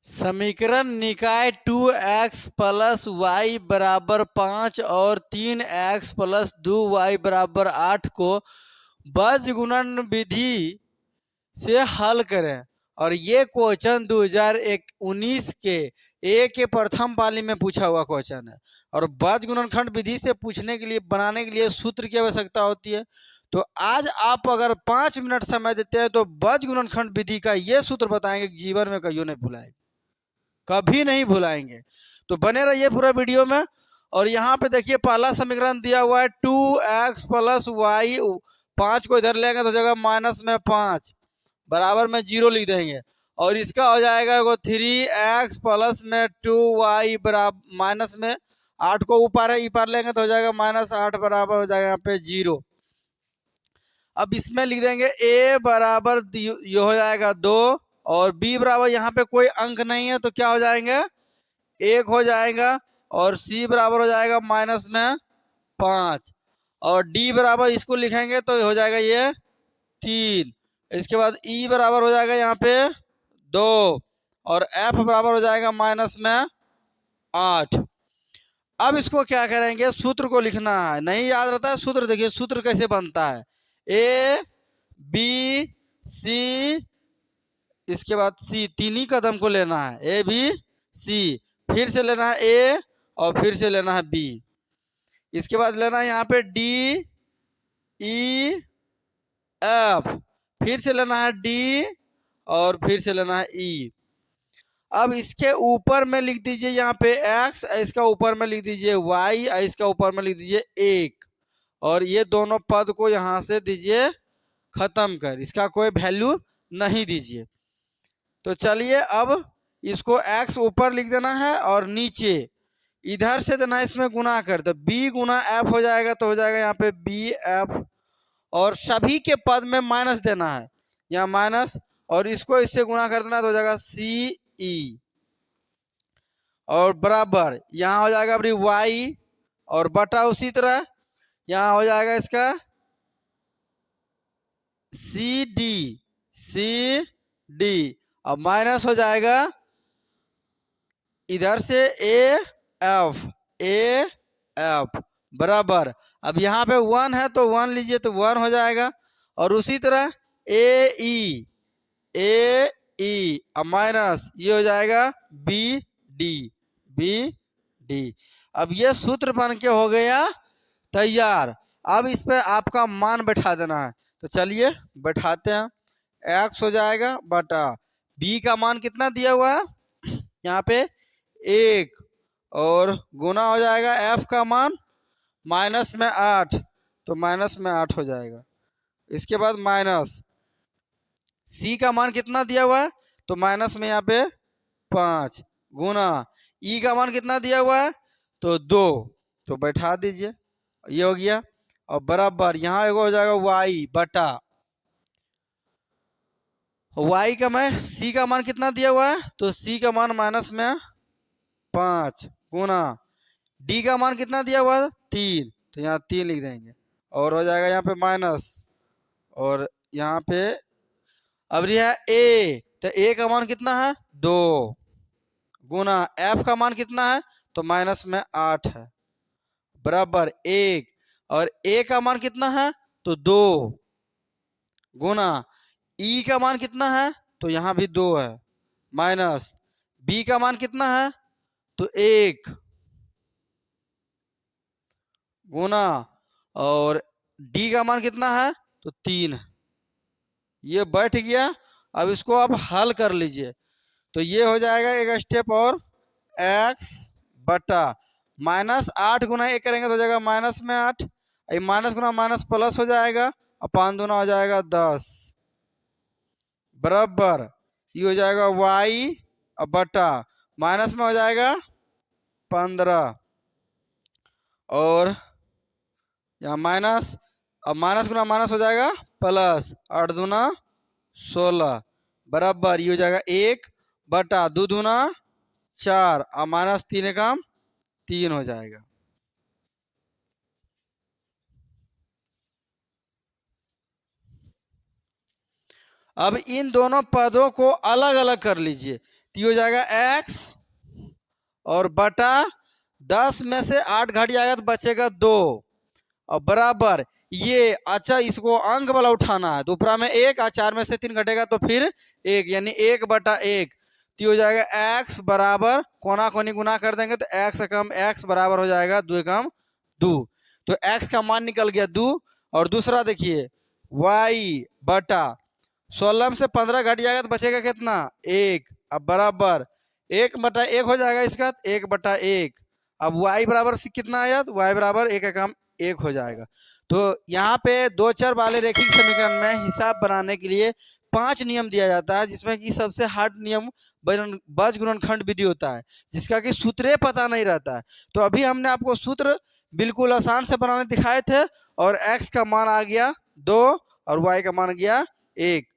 समीकरण निकाय 2x plus Y बराबर 5 और 3x प्लस 2y बराबर 8 को बीजगुणन विधि से हल करें। और ये क्वेश्चन 2019 के ए के प्रथम पाली में पूछा हुआ क्वेश्चन है। और बीजगुणनखंड विधि से पूछने के लिए बनाने के लिए सूत्र की आवश्यकता होती है। तो आज आप अगर 5 मिनट समय देते हैं तो बीजगुणनखंड विधि का ये सूत्र बताएंगे, जीवन में कभी नहीं भुलाएंगे, कभी नहीं भुलाएंगे। तो बने रहिए पूरा वीडियो में। और यहाँ पे देखिए पहला समीकरण दिया हुआ है 2x प्लस वाई, 5 को इधर लेंगे तो जगह माइनस में 5 बराबर में 0 लिख देंगे। और इसका हो जाएगा 3x प्लस में 2y बराबर माइनस में 8 को ऊपर है, इपार लेंगे तो हो जाएगा -8 बराबर हो जाएगा यहाँ पे 0। अब इसमें लिख देंगे a बराबर ये हो जाएगा 2 और b बराबर यहाँ पे कोई अंक नहीं है तो क्या हो जाएंगे 1 हो जाएगा। और c बराबर हो जाएगा माइनस में 5 और d बराबर इसको लिखेंगे तो हो जाएगा ये 3। इसके बाद e बराबर हो जाएगा यहाँ पे 2 और f बराबर हो जाएगा माइनस में 8। अब इसको क्या करेंगे, सूत्र को लिखना है। नहीं याद रहता है सूत्र, देखिए सूत्र कैसे बनता है, a b c, इसके बाद c, तीन ही कदम को लेना है, a b c, फिर से लेना है a और फिर से लेना है b, इसके बाद लेना है यहाँ पे d e f, फिर से लेना है d और फिर से लेना है e। अब इसके ऊपर में लिख दीजिए यहाँ पे x, इसका ऊपर में लिख दीजिए y, इसका ऊपर में लिख दीजिए 1 और ये दोनों पद को यहाँ से दीजिए खत्म कर, इसका कोई वैल्यू नहीं दीजिए। तो चलिए अब इसको x ऊपर लिख देना है और नीचे इधर से देना है इसमें गुना कर, तो b गुना f हो जाएगा तो हो जाएगा यहाँ पे bf और सभी के पद में माइनस देना है, यहाँ माइनस और इसको इससे गुणा कर देना तो हो जाएगा ce और बराबर यहाँ हो जाएगा अपनी y और बटा उसी तरह यहाँ हो जाएगा इसका cd और माइनस हो जाएगा इधर से af बराबर, अब यहाँ पे 1 है तो 1 लीजिए तो 1 हो जाएगा और उसी तरह ae और माइनस ये हो जाएगा bd। अब ये सूत्र बन के हो गया तैयार। अब इस पर आपका मान बैठा देना है, तो चलिए बैठाते हैं। x हो जाएगा बटा b का मान कितना दिया हुआ है यहाँ पे 1 और गुना हो जाएगा f का मान माइनस में 8 तो माइनस में 8 हो जाएगा। इसके बाद माइनस c का मान कितना दिया हुआ है तो माइनस में यहाँ पे 5 गुना e का मान कितना दिया हुआ है तो 2 तो बैठा दीजिए, ये हो गया। और बराबर यहाँ एगो हो जाएगा y बटा y का मैं c का मान कितना दिया हुआ है तो c का मान माइनस में 5 गुना d का मान कितना दिया हुआ है 3 तो यहाँ 3 लिख देंगे और हो जाएगा यहाँ पे माइनस और यहाँ पे अब यह a, तो a का मान कितना है 2 गुना f का मान कितना है तो माइनस में 8 है बराबर 1 और a का मान कितना है तो 2 गुना e का मान कितना है तो यहाँ भी 2 है माइनस b का मान कितना है तो 1 गुना और d का मान कितना है तो 3 है। ये बैठ गया। अब इसको आप हल कर लीजिए तो ये हो जाएगा एक स्टेप और x बटा -8 गुना 1 करेंगे तो हो जाएगा माइनस में 8, माइनस गुना माइनस प्लस हो जाएगा और 5 दूना हो जाएगा 10 बराबर ये हो जाएगा y और बटा माइनस में हो जाएगा 15 और यहाँ माइनस और माइनस गुना माइनस हो जाएगा प्लस 8 दूना 16 बराबर ये हो जाएगा 1 बटा 2 दूना 4 और माइनस 3 का 3 हो जाएगा। अब इन दोनों पदों को अलग अलग कर लीजिए, तो ये हो जाएगा x और बटा 10 में से 8 घट जाएगा तो बचेगा 2 और बराबर ये। अच्छा इसको अंक वाला उठाना है तो ऊपर में 1 और 4 में से 3 घटेगा तो फिर 1 यानी 1/1। तो हो जाएगा x बराबर कोना कोनी गुना कर देंगे तो x कम x बराबर हो जाएगा 2 कम 2। तो x का मान निकल गया 2। और दूसरा देखिए y बटा 16 में से 15 घट जाएगा तो बचेगा कितना 1। अब बराबर 1/1 हो जाएगा इसका 1/1। अब y बराबर कितना आया तो y बराबर 1 कम 1 हो जाएगा। तो यहाँ पे दो चर वाले रैखिक समीकरण में हिसाब बनाने के लिए 5 नियम दिया जाता है, जिसमें कि सबसे हार्ड नियम बीजगुणनखंड विधि होता है, जिसका कि सूत्र पता नहीं रहता है। तो अभी हमने आपको सूत्र बिल्कुल आसान से बनाने दिखाए थे और x का मान आ गया 2 और y का मान गया 1।